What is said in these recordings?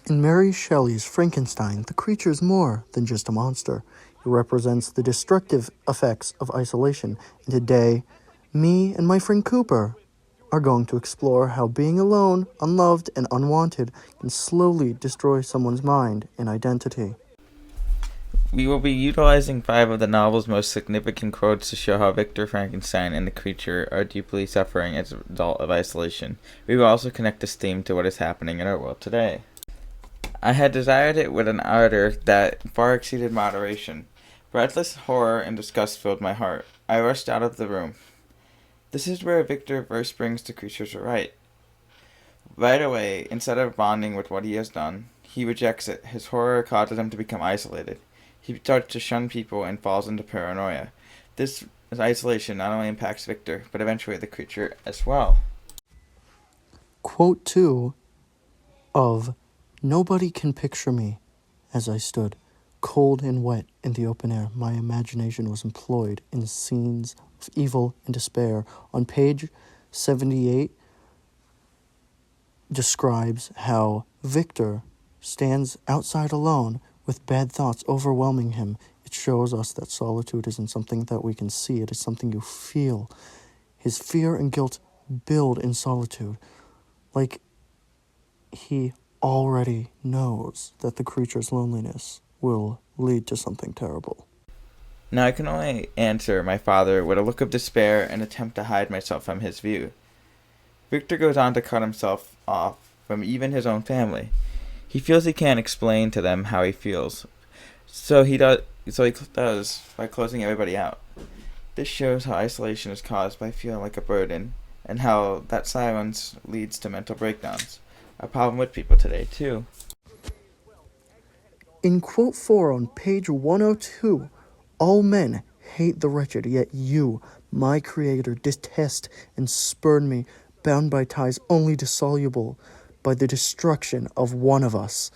In Mary Shelley's Frankenstein, the creature is more than just a monster. It represents the destructive effects of isolation. And today, me and my friend Cooper are going to explore how being alone, unloved, and unwanted can slowly destroy someone's mind and identity. We will be utilizing 5 of the novel's most significant quotes to show how Victor Frankenstein and the creature are deeply suffering as a result of isolation. We will also connect this theme to what is happening in our world today. I had desired it with an ardor that far exceeded moderation. Breathless horror and disgust filled my heart. I rushed out of the room. This is where Victor first brings the creature to right. Right away, instead of bonding with what he has done, he rejects it. His horror causes him to become isolated. He starts to shun people and falls into paranoia. This isolation not only impacts Victor, but eventually the creature as well. Quote 2 of "Nobody can picture me as I stood, cold and wet in the open air. My imagination was employed in scenes of evil and despair." On page 78, describes how Victor stands outside alone with bad thoughts overwhelming him. It shows us that solitude isn't something that we can see. It is something you feel. His fear and guilt build in solitude, like he already knows that the creature's loneliness will lead to something terrible. Now I can only answer my father with a look of despair and attempt to hide myself from his view. Victor goes on to cut himself off from even his own family. He feels he can't explain to them how he feels, so he does by closing everybody out. This shows how isolation is caused by feeling like a burden, and how that silence leads to mental breakdowns. A problem with people today, too. In quote 4 on page 102, "All men hate the wretched, yet you, my creator, detest and spurn me, bound by ties only dissoluble by the destruction of one of us,"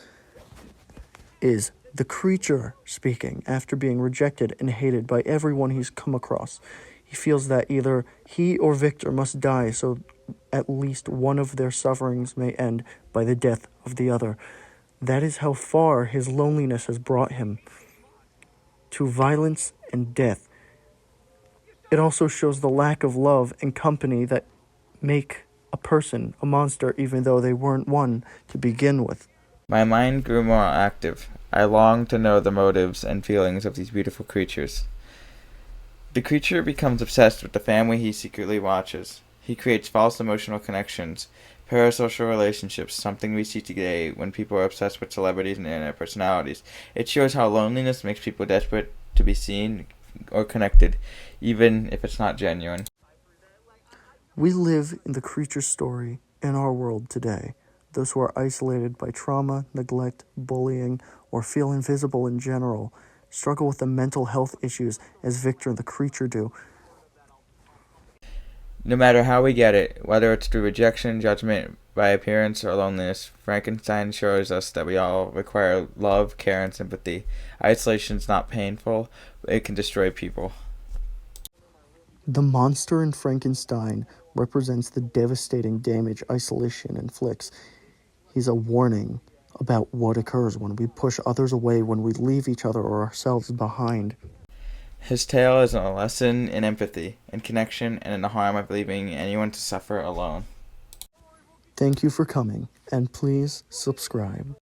is the creature speaking after being rejected and hated by everyone he's come across. He feels that either he or Victor must die so at least one of their sufferings may end by the death of the other. That is how far his loneliness has brought him, to violence and death. It also shows the lack of love and company that make a person a monster even though they weren't one to begin with. My mind grew more active. I longed to know the motives and feelings of these beautiful creatures. The creature becomes obsessed with the family he secretly watches. He creates false emotional connections, parasocial relationships, something we see today when people are obsessed with celebrities and internet personalities. It shows how loneliness makes people desperate to be seen or connected, even if it's not genuine. We live in the creature story in our world today. Those who are isolated by trauma, neglect, bullying, or feel invisible in general struggle with the mental health issues as Victor and the creature do. No matter how we get it, whether it's through rejection, judgment, by appearance, or loneliness, Frankenstein shows us that we all require love, care, and sympathy. Isolation's not painful, but it can destroy people. The monster in Frankenstein represents the devastating damage isolation inflicts. He's a warning about what occurs when we push others away, when we leave each other or ourselves behind. His tale is a lesson in empathy, in connection, and in the harm of leaving anyone to suffer alone. Thank you for coming, and please subscribe.